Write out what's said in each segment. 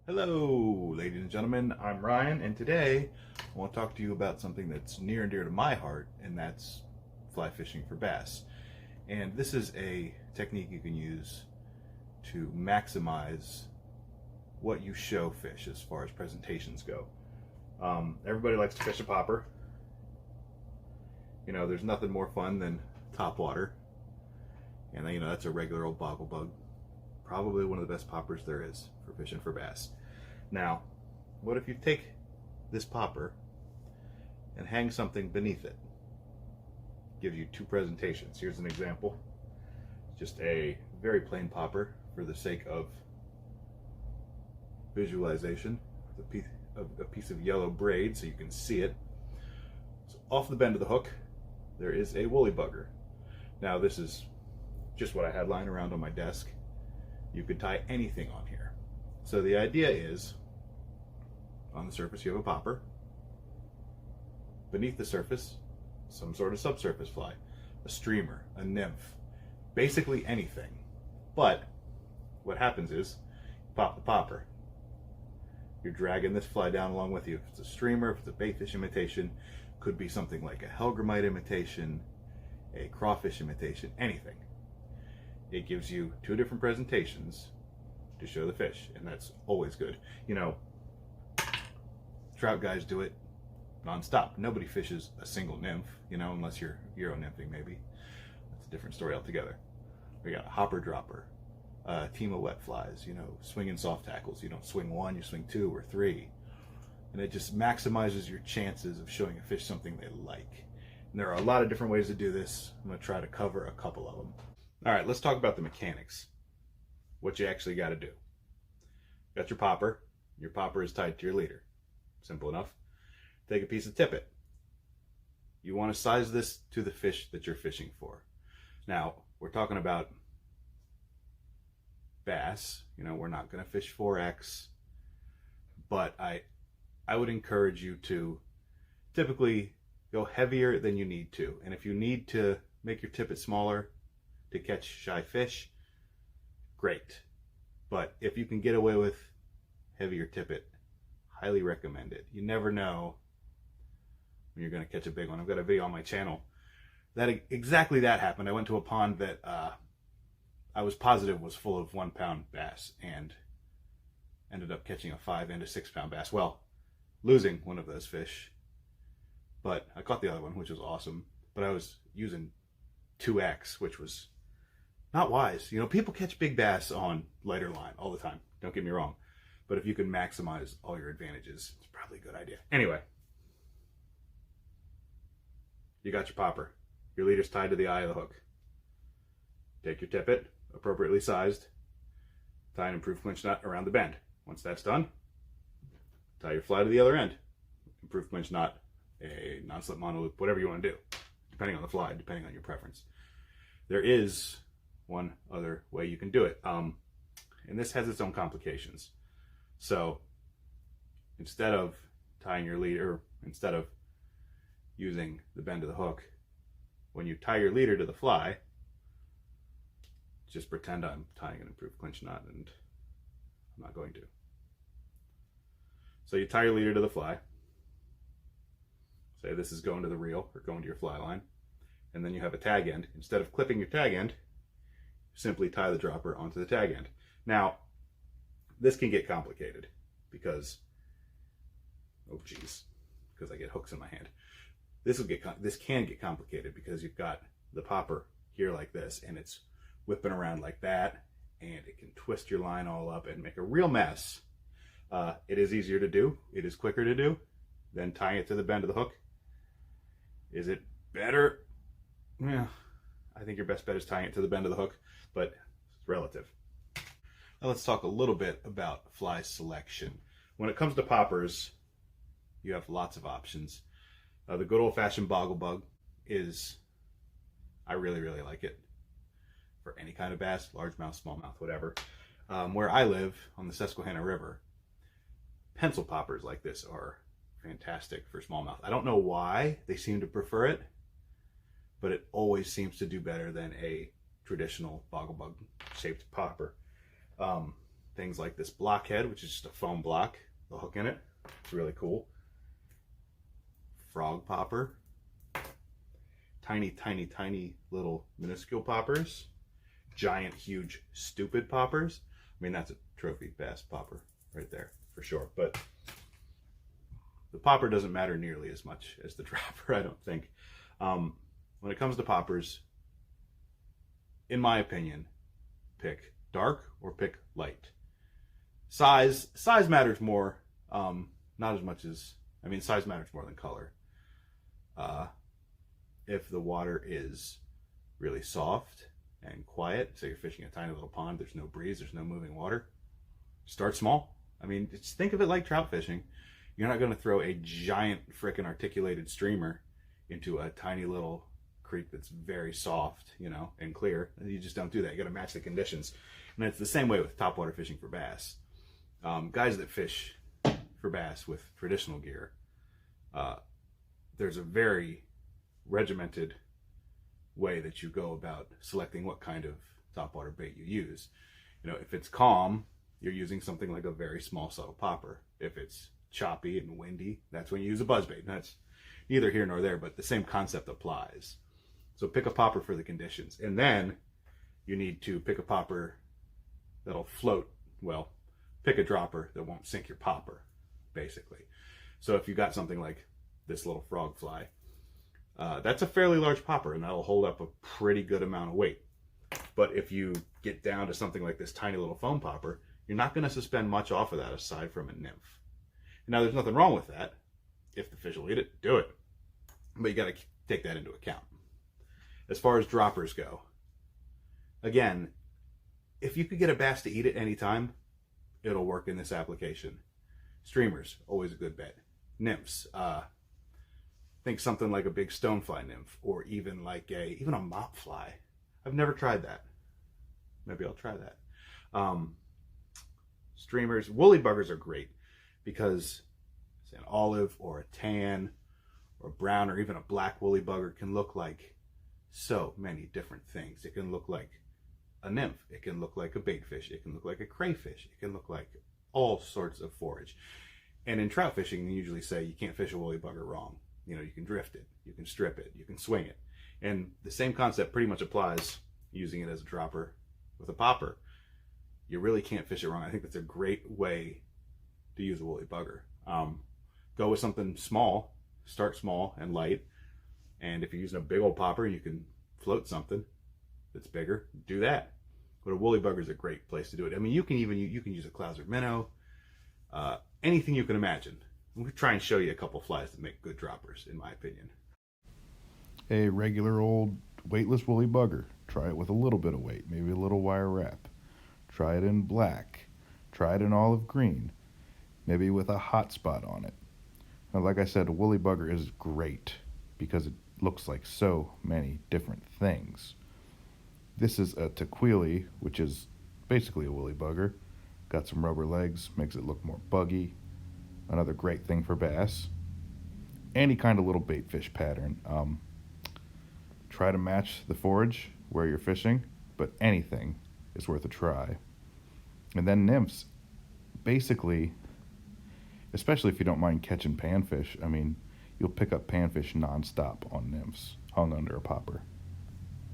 Hello, ladies and gentlemen. I'm Ryan, and today I want to talk to you about something that's near and dear to my heart, and that's fly fishing for bass. And this is a technique you can use to maximize what you show fish as far as presentations go. Everybody likes to fish a popper. You know, there's nothing more fun than topwater, and you know that's a regular old boggle bug. Probably one of the best poppers there is for fishing for bass. Now, what if you take this popper and hang something beneath it? Gives you two presentations. Here's an example. Just a very plain popper for the sake of visualization. A piece of yellow braid so you can see it. So off the bend of the hook, there is a woolly bugger. Now this is just what I had lying around on my desk. You could tie anything on here. So the idea is, on the surface you have a popper. Beneath the surface, some sort of subsurface fly, a streamer, a nymph, basically anything. But what happens is, you pop the popper. You're dragging this fly down along with you. If it's a streamer, if it's a baitfish imitation, could be something like a hellgrammite imitation, a crawfish imitation, anything. It gives you two different presentations to show the fish, and that's always good. You know, trout guys do it non-stop. Nobody fishes a single nymph, you know, unless you're Euro nymphing maybe. That's a different story altogether. We got a hopper dropper, a team of wet flies, you know, swinging soft tackles. You don't swing one, you swing two or three. And it just maximizes your chances of showing a fish something they like. And there are a lot of different ways to do this. I'm going to try to cover a couple of them. All right, let's talk about the mechanics. What you actually got to do. Got your popper. Your popper is tied to your leader. Simple enough. Take a piece of tippet. You want to size this to the fish that you're fishing for. Now, we're talking about bass. You know, we're not going to fish 4X, but I would encourage you to typically go heavier than you need to. And if you need to make your tippet smaller to catch shy fish, great. But if you can get away with heavier tippet, highly recommend it. You never know when you're going to catch a big one. I've got a video on my channel that exactly that happened. I went to a pond that I was positive was full of 1 pound bass and ended up catching a 5 and a 6 pound bass. Well, losing one of those fish, but I caught the other one, which was awesome. But I was using 2X, which was not wise. You know, people catch big bass on lighter line all the time. Don't get me wrong. But if you can maximize all your advantages, it's probably a good idea. Anyway, you got your popper. Your leader's tied to the eye of the hook. Take your tippet, appropriately sized, tie an improved clinch knot around the bend. Once that's done, tie your fly to the other end. Improved clinch knot, a non-slip monoloop, whatever you want to do, depending on the fly, depending on your preference. There is one other way you can do it, and this has its own complications. So instead of tying your leader, instead of using the bend of the hook, when you tie your leader to the fly, just pretend I'm tying an improved clinch knot, and I'm not going to. So you tie your leader to the fly. Say this is going to the reel or going to your fly line, and then you have a tag end. Instead of clipping your tag end, simply tie the dropper onto the tag end. Now, this can get complicated because, oh geez, because I get hooks in my hand. This can get complicated because you've got the popper here like this, and it's whipping around like that, and it can twist your line all up and make a real mess. It is easier to do. It is quicker to do than tying it to the bend of the hook. Is it better? Yeah, I think your best bet is tying it to the bend of the hook, but it's relative. Now let's talk a little bit about fly selection. When it comes to poppers, you have lots of options. The good old-fashioned boggle bug is, I really, really like it for any kind of bass, largemouth, smallmouth, whatever. Where I live on the Susquehanna River, pencil poppers like this are fantastic for smallmouth. I don't know why they seem to prefer it, but it always seems to do better than a traditional boggle bug shaped popper. things like this blockhead, which is just a foam block, the hook in it. It's really cool. Frog popper. Tiny, tiny, tiny little minuscule poppers. Giant, huge, stupid poppers. I mean, that's a trophy bass popper right there for sure. But the popper doesn't matter nearly as much as the dropper, I don't think. When it comes to poppers, in my opinion, pick dark or pick light. Size matters more, not as much as, I mean, size matters more than color. If the water is really soft and quiet, say you're fishing a tiny little pond, there's no breeze, there's no moving water, start small. I mean, just think of it like trout fishing. You're not going to throw a giant frickin' articulated streamer into a tiny little creek that's very soft, you know, and clear. You just don't do that. You got to match the conditions. And it's the same way with topwater fishing for bass. Guys that fish for bass with traditional gear, there's a very regimented way that you go about selecting what kind of topwater bait you use. You know, if it's calm, you're using something like a very small, subtle popper. If it's choppy and windy, that's when you use a buzzbait. That's neither here nor there, but the same concept applies. So pick a popper for the conditions, and then you need to pick a popper that'll float well. Pick a dropper that won't sink your popper, basically. So if you got something like this little frog fly, that's a fairly large popper, and that'll hold up a pretty good amount of weight. But if you get down to something like this tiny little foam popper, you're not going to suspend much off of that aside from a nymph. Now, there's nothing wrong with that. If the fish will eat it, do it. But you got to take that into account. As far as droppers go, again, if you could get a bass to eat it anytime, it'll work in this application. Streamers, always a good bet. Nymphs, think something like a big stonefly nymph, or even like even a mop fly. I've never tried that. Maybe I'll try that. Streamers, woolly buggers are great because say an olive or a tan or a brown or even a black woolly bugger can look like so many different things. It can look like a nymph. It can look like a baitfish. It can look like a crayfish. It can look like all sorts of forage. And in trout fishing, they usually say you can't fish a woolly bugger wrong. You know, you can drift it, you can strip it, you can swing it. And the same concept pretty much applies using it as a dropper with a popper. You really can't fish it wrong. I think that's a great way to use a woolly bugger. Go with something small, start small and light. And if you're using a big old popper, you can float something that's bigger, do that. But a woolly bugger is a great place to do it. I mean, you can use a Clouser minnow, anything you can imagine. We'll try and show you a couple flies that make good droppers, in my opinion. A regular old weightless woolly bugger. Try it with a little bit of weight, maybe a little wire wrap. Try it in black. Try it in olive green, maybe with a hot spot on it. Now, like I said, a woolly bugger is great because it looks like so many different things. This is a tequili, which is basically a woolly bugger. Got some rubber legs, makes it look more buggy. Another great thing for bass. Any kind of little bait fish pattern. Try to match the forage where you're fishing, but anything is worth a try. And then nymphs, basically, especially if you don't mind catching panfish, I mean, you'll pick up panfish nonstop on nymphs hung under a popper.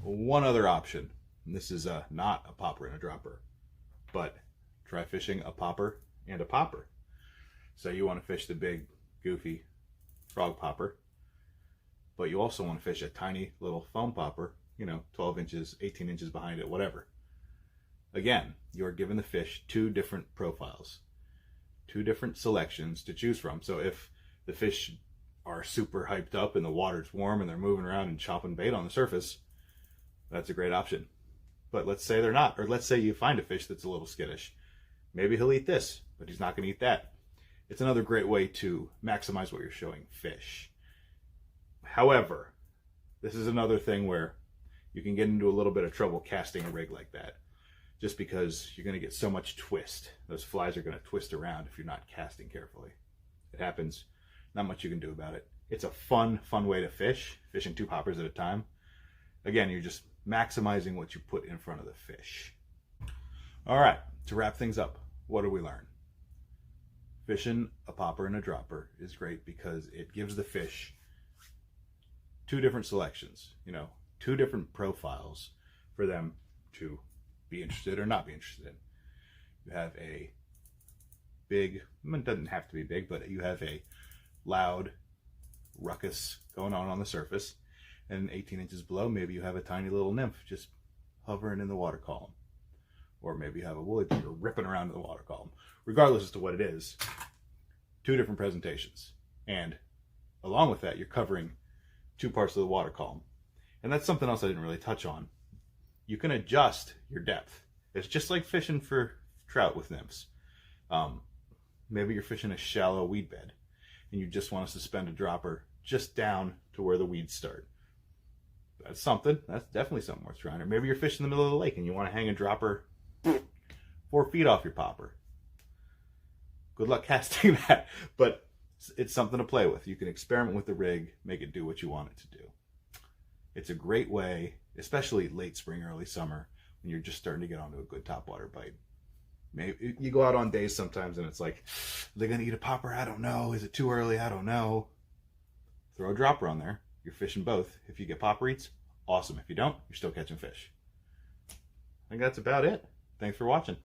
One other option, and this is not a popper and a dropper, but try fishing a popper and a popper. So you want to fish the big, goofy frog popper, but you also want to fish a tiny little foam popper, 12 inches, 18 inches behind it, whatever. Again, you're given the fish two different profiles, two different selections to choose from. So if the fish are super hyped up and the water's warm and they're moving around and chopping bait on the surface, that's a great option. But let's say they're not, or let's say you find a fish that's a little skittish. Maybe he'll eat this, but he's not going to eat that. It's another great way to maximize what you're showing fish. However, this is another thing where you can get into a little bit of trouble casting a rig like that, just because you're going to get so much twist. Those flies are going to twist around if you're not casting carefully. It happens. Not much you can do about it. It's a fun way to fish, fishing two poppers at a time. Again, you're just maximizing what you put in front of the fish. All right, to wrap things up, what do we learn? Fishing a popper and a dropper is great because it gives the fish two different selections, two different profiles for them to be interested or not be interested in. You have a big, it doesn't have to be big, but you have a loud ruckus going on the surface, and 18 inches below, maybe you have a tiny little nymph just hovering in the water column. Or maybe you have a woolly bugger ripping around in the water column. Regardless as to what it is, two different presentations. And along with that, you're covering two parts of the water column. And that's something else I didn't really touch on. You can adjust your depth. It's just like fishing for trout with nymphs. Maybe you're fishing a shallow weed bed and you just want to suspend a dropper just down to where the weeds start. That's something. That's definitely something worth trying. Or maybe you're fishing in the middle of the lake and you want to hang a dropper 4 feet off your popper. Good luck casting that, but it's something to play with. You can experiment with the rig, make it do what you want it to do. It's a great way, especially late spring, early summer, when you're just starting to get onto a good topwater bite. Maybe you go out on days sometimes and it's like, are they going to eat a popper? I don't know. Is it too early? I don't know. Throw a dropper on there. You're fishing both. If you get popper eats, awesome. If you don't, you're still catching fish. I think that's about it. Thanks for watching.